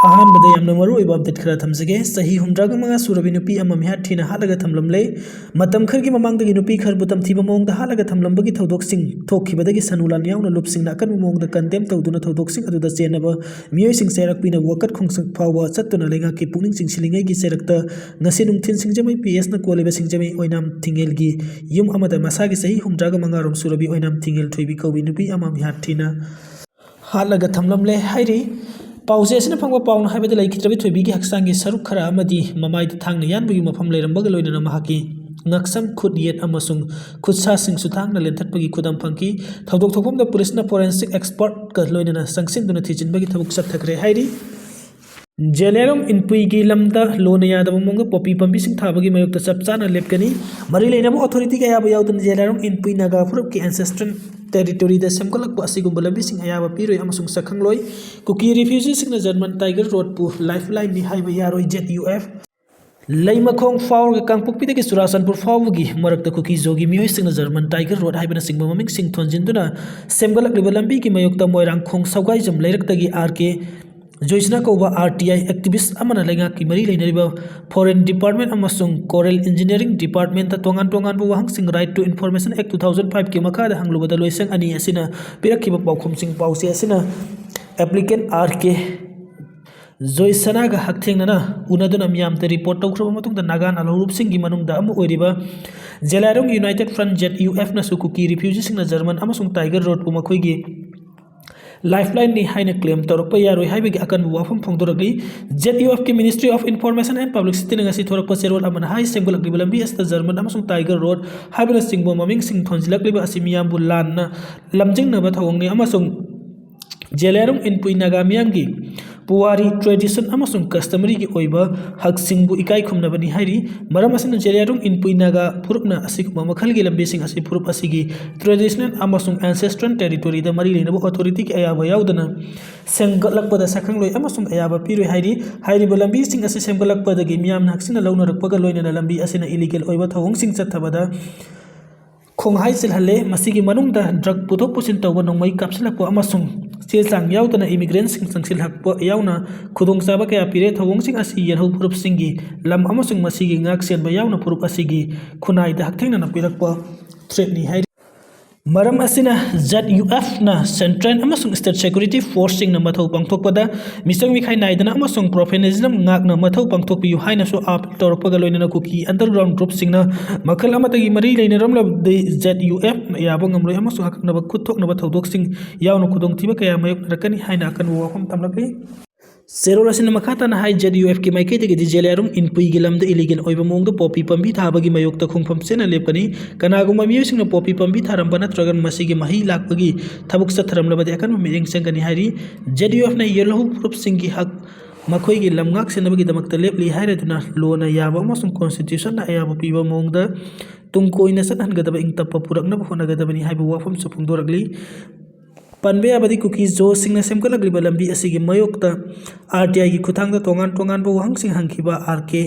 अहानबदे यामना मरुओइबा update खरा थमजगे सही हुमद्रागा मंगा सुरबि नुपि अमा मिहा थिना हालगा थमलमले मतम खरगी ममांगदगी नुपि खरबु तमथिबा मोंगदा हालगा थमलमबगी थौदोकसिंग थोखिबदगी सनुलान यावना लुपसिंग नाकन मोंगदा कंडेम तौदुना थौदोकसिंग अदुदा चेनबा मियोइसिंग सेरकपिना वकत खोंसंग फावा चत्तुना लेंगा की पुनिंग सिंगसिलिंगै गी सेरकता ngasi nungthin singjamai ps na koleba singjamai oinam thingel gi yum amada masagi sahi humdraga manga rom surabi oinam thingel thoibi kobi nupi ama miha thina halaga thamlamle hairi पाउजे असना फंगवा pound हाइबदे लाइकित्रबि थोइबिगी हक्सांगी सरुक खरा अमदी ममाइद थांगना यानबगी मफम लेरंबग लोइनना महाकी ngaksam khut yet amasung khutsa sing suthang na lenthapagi khudam phangki thodok thokpom da police na forensic expert ka loinana sangsin duna thichin bagi thabuk sat thakre hairi जेलेरम इनपुई की lambda loan Yadav मंग Poppy पंपी सिंह थाबगी मयुक्त चपचाना लेपकनी मरी लेनब authority का याब याउदन जेलेरम इनपुई नागा फुरुप की ancestral territory द सेमकलक असिगुम लंबी सिंह याब पीरोय अमसुंग सखंगलोय कुकी रिफ्यूजी सिंह जर्मन टाइगर रोड पु लाइफलाइन नि हाइवे यारोय ZUF लैमखोंग फाउर कांगपोकपी दगी सुरासनपुर फाउगी मरकत कुकी जोगी मियोय सिंह जर्मन टाइगर रोड हाइबना सिंह ममिंग सिंह थोंजिंदुना सेमगलक लिबा लंबी की मयुक्त मोयरांग खोंग सौगाई जम लेरकतगी RK जोइसना कौबा RTI एक्टिविस्ट अमना लेंगा की मरी लेनरिबा फॉरेन डिपार्टमेंट अमसुंग कोरल इंजीनियरिंग डिपार्टमेंट ता तोंगान तोंगान बु वहांग राइट टू इन्फॉर्मेशन एक्ट 2005 के मखादा हंगलुबदा लोइसंग अनि असिना पिरखिबा पाउखुम सिंह पाउसे असिना एप्लीकेंट RK जोइसना गा हकथेंगना उनादुना मियामते रिपोर्ट तौख्रबा मतुंगदा नागान अलौरुप सिंह गी मनुंगदा अम ओइरिबा जेलारोंग यूनाइटेड फ्रंट ZUF ना सुकुकी रिफ्यूजी सिंह जर्मन अमसुंग टाइगर रोड पु मखोइगी लाइफलाइन नि हाइना क्लेम तौरप यारोय हाइबगी अकन वाफम फोंदोरगली ZUF की ministry of information and publicity नगसी थोरक पसेरोल अमन हाइ सेंगुलक लिबलंबी अस्त जर्मन अमसुंग टाइगर रोड हाइबना सिंगबो ममिंग सिंग थोंजिलक लिबा असिमियाम बु लान लमजिंग नबा थवंगनि अमसुंग जेलेरम इनपुई नागा मियामगी पुवारी ट्रेडिशन अमसुंग कस्टमरी की ओइबा हकसिंगबु इकाई खुमनबनी हाइरी मरम असिन जेलेरम इनपुई नागा फुरुपना असिकुमा मखलगी लंबेसिंग असि फुरुप असिगी ट्रेडिशनल अमसुंग एंसेस्ट्रल टेरिटोरी द मरी लेनबो अथॉरिटी की अयाबा याउदना सेंगलकपदा सखंगलोय अमसुंग अयाबा पिरोय हाइरी हाइरी लंबी सिंग असि सेंगलकपदगी मियामना हकसिना लौनरकपगा लोइनना लंबी असिना इलीगल ओइबा थवंग सिंग चथबदा खोंहाई चिलहले मसीगी मनुंगदा ड्रग पुथोक पुसिन तौबा नोंमई कापसिलकपो अमसुंग चेचांग याउदना इमिग्रेंट सिंग संगसिलहकपो याउना खुदोंचाबा कया पिरे थवंग सिंग असि यरहु फुरुप सिंगी लम अमसुंग मसीगी ngak senba याउना फुरुप असिगी खुनाई दा हकथेंगना पिरकपो थ्रेटनी हाइ मरम असिना ZUF ना सेंट्रल अमसुंग स्टेट सिक्योरिटी फोर्स सिंग ना मथौ पांगथोकपदा मिसंग मिखाई नाइदना अमसुंग प्रोफेशनलिज्म ngakna मथौ पांगथोकपियु हाइनासु आप तौरपगा लोइनना कुकी अंडरग्राउंड ग्रुप सिंग ना मखल अमतगी मरी लेनरम लब ZUF याबो ngamloi अमसुंग हकनबा खुथोकनबा थौदोक सिंग याउना खुदोंथिबा कया मयक रकनी हाइना अकन वफम तमलकै सेरोल असिन मखाताना हाइ ZUF की माइकैदगी जेलेरुम इनपुई गिलम द इलीगल ओइबा मोंग पॉपी पंबी थाबगी मयोक्त खुंफम सेना लेपनी कनागुमा मियोसिंग पॉपी पंबी थारंबा नत्रगन मसीगी मही लाकबगी थबुक सथरमलबदे अकन मिरिंग संगनी हाइरी ZUF ना येलहु प्रूफ सिंगी हक मखोइगी लमगाक सेनबगी दमकत लेपली हाइरेदुना लोना याबा अमसुंग कॉन्स्टिट्यूशन ना अयाबा पीबा मोंग द तुमकोइना सनहनगदबा इंगतप पुरकनब होनगदबनी हाइबा वाफम सुफुंगदोरगली पनबे अबदी कुकी जो सिंगना सेमकलकलिबा लंबी असिगी मयोक्ता RTI की खुथांगदा तोंगान तोंगान बो वहांग सिंग हंखिबा RK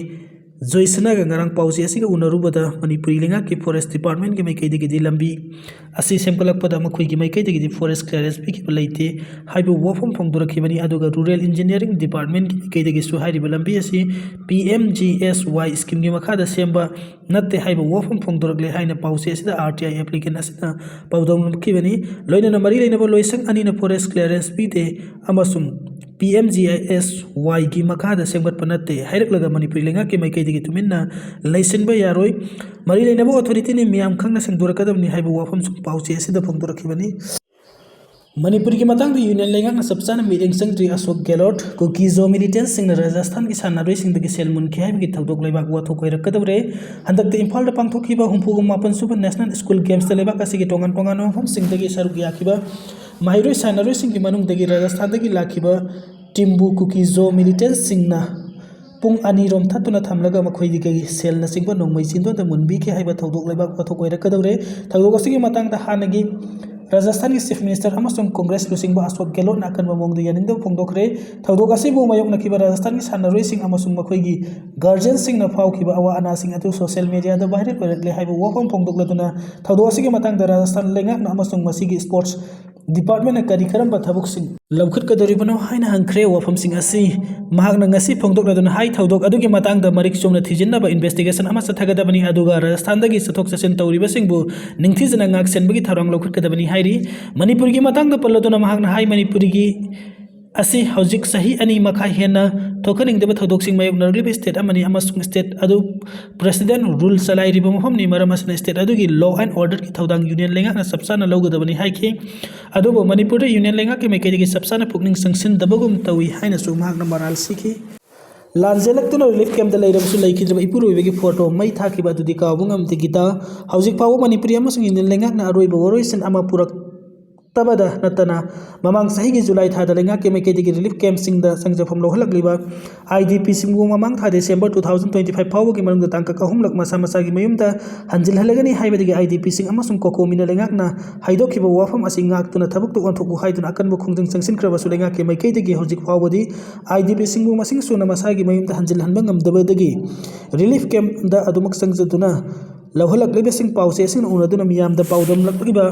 जोइसना गंगारंग पाउसी असिगा उनरुबदा मणिपुरी लेंगा की फॉरेस्ट डिपार्टमेंट के मैकैदगी लंबी असि सेमकलकपदा मखोइगी मैकैदगी फॉरेस्ट क्लियरेंस पिखिबा लैते हाइबो वफम फोंदोरखिबनी अदुगा रूरल इंजीनियरिंग डिपार्टमेंट की मैकैदगी सु हाइरिबा लंबी असि PMGSY स्कीम की मखादा सेमबा नत्ते हाइबो वफम फोंदोरगले हाइना पाउसी असिदा RTI एप्लीकेंट असिना पाउदोंखिबनी लोइनना मरी लेनबो लोइसंग अनिना फॉरेस्ट क्लियरेंस पीते अमसुंग PMGSY की मखादा सेमगत पनते हाइरकलगा मणिपुरी लेंगा के मैकैदगी तुमिन्ना लाइसेंबा यारोय मरी लेनबो अथॉरिटी ने मियाम खंगना संदोरकदबनी हाइबो वाफम सु पाउसी असिदा फोंदोरखिबनी मणिपुर की मतंग यूनियन लेंगा सबचाना मीटिंग संगत्री अशोक गेहलोत कुकीजो मिलिटेंट्स सिंह राजस्थान की सानारोय सिंह की सेल मुनखि हाइबगी थौदोक लेबाक वाथो कोइरकदबरे हंदकते इंफाल दा पांगथोखिबा हुमफुगु मापन सुब नेशनल स्कूल गेम्स लेबाक असिगी टोंगान टोंगान मफम सिंह दगी सरुक याखिबा माहिरोय सानारोय सिंह की मनुंग दगी राजस्थान दगी लाखिबा टिम्बु कुकीजो मिलिटेंट्स सिंहना पुंग अनिरोम थातुना थमलगा मखोइदी कगी सेल न सिंगबा नोंमै चिंदो द मुनबी के हाइबा थौदोक लेबाक वाथो कोइरकदबरे थौदोक असिगी मतंग दा हानगी राजस्थान की चीफ मिनिस्टर कांग्रेस लुसिंग अशोक गेहलोत नाकन मोंग यानिंग फोंदोखरे थौदोक असिबु मायोकनखिबा राजस्थान की सानारोय सिंह अमसुंग मखोइगी गार्जियन सिंह फाउखिबा अवा अना सिंह अतु सोशल मीडिया द वायरल ओइरकले हाइबु वफम फोंदोकलदुना थौदोक असिगी मतंग द राजस्थान लेंगा अमसुंग मसिगी स्पोर्ट्स डिपार्टमेंट करी करम थबुकसिंग लौखटकदोरिबनो हाइना हंख्रे वफमसिंग असि महागना ngasi phongdokladuna hai thodok adugi matangda marik chomna thijinna ba investigation ama sathagada aduga Rajasthan dagi sathok sasin tawriba singbu ningthijana ngak senbagi tharang lौखटकदबनी hairi Manipur gi matangda palladuna mahagna hai Manipur gi asi hojik sahi ani makha hena thokaning deba thodok sing mayok narli state amani amasung state adu president rule salai riba moham ni maramasna state adu gi law and order ki thodang union lenga na sabsana logadabani hai ki adu bo Manipur union lenga ki mekai gi sabsana pukning sangsin dabagum tawi haina su mahagna maral sikhi लांजेलक्तुना relief camp लेरबसु लेखिद्रब इपुरुबेगी photo मै थाखिबा दुदि काबुंगम तिगिता हौजिक पाव मणिपुरी अमसुंग इंडियन लेंगाकना अरोइबा वरोइसन अमा पुरक तबदा नतना ममांग सही की जुलाई था लेंगा के मेकेदी की रिलीफ कैम्प सिंग द संजफम लोहलकलिबा आईडीपी सिंगु ममांग था डिसेंबर 2025 फाव की मरुंग तांका कहूमलक मसा मसा की मयुम दा हंजिल हलगनी हाइबदी आईडीपी सिंग अमसुंग कोकोमिना लेंगाकना हाइदोखिबा वाफम असि ngaktuna thabuk tu onthok haiduna akan bu khungjing sangsin kraba sulenga ke mekeदी की हौजिक फावदी आईडीपी सिंगु मसिंग सुना मसा की मयुम दा हंजिल हनबा ngamdabadagi रिलीफ कैम्प दा अदुमक संजदुना लौहलकलिबसिंग पाउसे सिंग उनदुना मियामदा पाउदम लकलिबा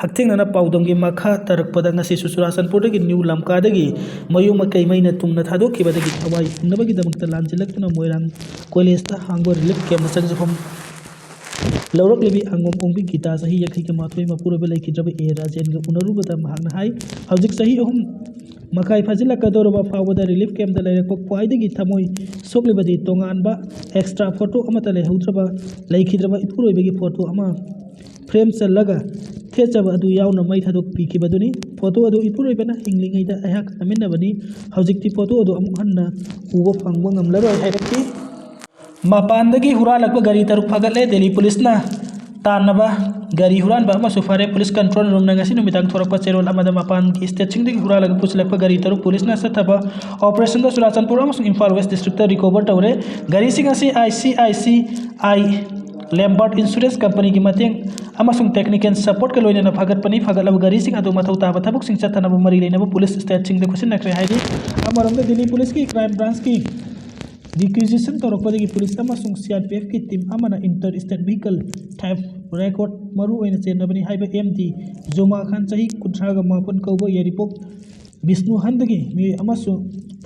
हक्थेंगना पाउदम की मखा तरकपदा ngasi सुसुरासनपुर की न्यू लमकादगी मयुम कई महीना तुमना थादोखिबदगी थवाई नबगी दमकता लांजिलक्तुना मोइरांग कॉलेजता हांगो रिलीफ कैम्प संजफम लौरकलिबी अंगम ओंबी गीता सही यखि के माथोई मपुरबे लेखिद्रब ए राजेन ग उनरुबदा महागना हाई हौजिक सही अहुम मखाई फाजिला कदोरबा फावदा रिलीफ कैम्प लेरक क्वाइदगी थमोई सोकलिबदी तोंगानबा एक्स्ट्रा फोटो अमता लेहौद्रबा लेखिद्रबा इपुरोइबगी फोटो अमा फ्रेम चलगा थेचब अदु यावना मै थादोक पिखिबदुनी फोटो अदु इपुरोइबना हिंगलिंगैदा अहाक अमिनबनी हौजिकती फोटो अदु अमुक हन्ना उबो फंगबो ngamlaroi हाइरक्ति मापानदगी हुरालकबा गाड़ी तरुक फगले दिल्ली पुलिसना तानबा गाड़ी हुरानबा अमसु फारे पुलिस कंट्रोल रूम नंगासी नुमितांग थोरकबा चेरोल अमदा मापान की स्टेट सिंगदगी हुरालक पुसलकबा गाड़ी तरुक पुलिसना सथबा ऑपरेशन द चुराचंदपुर अमसु इम्फाल वेस्ट डिस्ट्रिक्ट रिकवर तौरे गाड़ी सिंगासी ICICI लैम्बर्ट इंश्योरेंस कंपनी की मतेंग अमसुंग टेक्निकल सपोर्ट के लोइना फगतपनी फगलब गाड़ी सिंग अदु मथौ ताबा थबुक सिंग चथनब मरी लेनब पुलिस स्टेट सिंग द क्वेश्चन नखरे हाइदी अमरंग दिल्ली पुलिस की क्राइम ब्रांच की रिक्विजिशन तौरपदगी पुलिस अमसुंग CRPF की टीम अमना inter state vehicle type record मरु ओइना चेनबनी हाइबा MD जोमा खान चाही कुथ्रागा मापन कौबो येरिपोक विष्णु हंदगी मी अमसु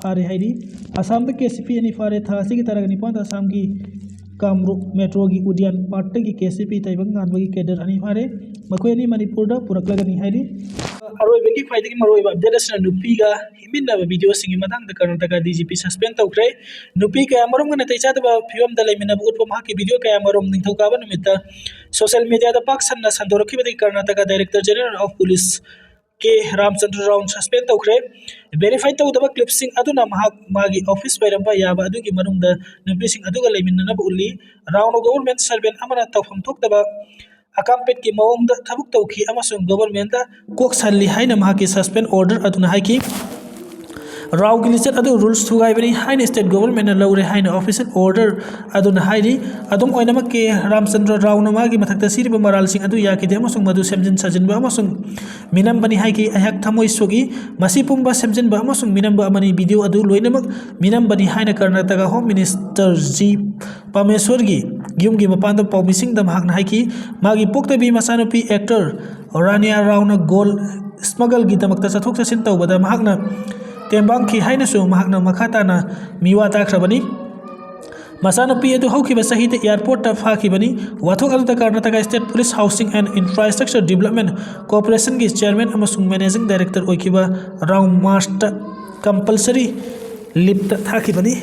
फारे हाइदी असम द KCP अनि फारे थासी की तरह निपान असम की कामरूप मेट्रो की उद्यान पार्ट की KCP तैबंग गानबगी केडर अनि फारे मखोयनी मणिपुर द पुरकलगनी हाइदी अरोइबगी फाइदगी मरोइबा अपडेटसना नुपीगा हिमिनबा वीडियो सिंगी मदांग द कर्नाटका DGP सस्पेंड तौख्रे नुपी कया मरोम गना तैचादबा फिवम द लेमिनब उटपो माकी वीडियो कया मरोम निंथौकाबा नुमिता सोशल मीडिया द पाक सन्ना संदोरखिबदी Karnataka director general of police K Ramachandra Rao suspend तौख्रे वेरीफाई तौदबा क्लिपसिंग अदुना मागी ऑफिस पैरंबा याबा अदुगी मनुंग द नुपीसिंग अदुगा लेमिननब उल्ली राउन गवर्नमेंट सर्वेंट अमना तौफम थोकदबा अकामपेट की मौंग थबुक तौखी अमसुंग गवर्नमेंट कोक सल्ली हाइना माकी सस्पेंड ऑर्डर अदुना हाइकी राव गिलिचत अदु रूल्स थुगाइबनी हाइना स्टेट गवर्नमेंट लौरे हाइना ऑफिशियल ऑर्डर अदुना हाइरी अदुम ओइनमक के रामचंद्र राव नमागी मथक्ता सिरिबा मरालसिंग अदु याकिदे अमसुंग मधु सेमजिन सजिनबा अमसुंग मिनमबनी हाइकी अहक थमोइ सोगी मसी पुंबा सेमजिनबा अमसुंग मिनमबा अमनी वीडियो अदु लोइनमक मिनमबनी हाइना कर्नाटका होम मिनिस्टर जी परमेश्वरगी युमगी मपान पौमिसिंग दम हाकना हाइकी मागी पोक्तबी मसानुपी एक्टर रानिया रावना गोल स्मगल की दमकता चथोक चसिन तौबदा महाकना तेंबांग की हाइनसु महाकना मखाताना मिवा ताख्रबनी मसानुपी अदु हौखिबा सहित एयरपोर्ट ता फाखिबनी वाथोक अदु Karnataka state police housing and infrastructure development corporation की चेयरमैन अमसुंग मैनेजिंग डायरेक्टर ओइखिबा राव मार्च कंपल्सरी लिप थाखिबनी।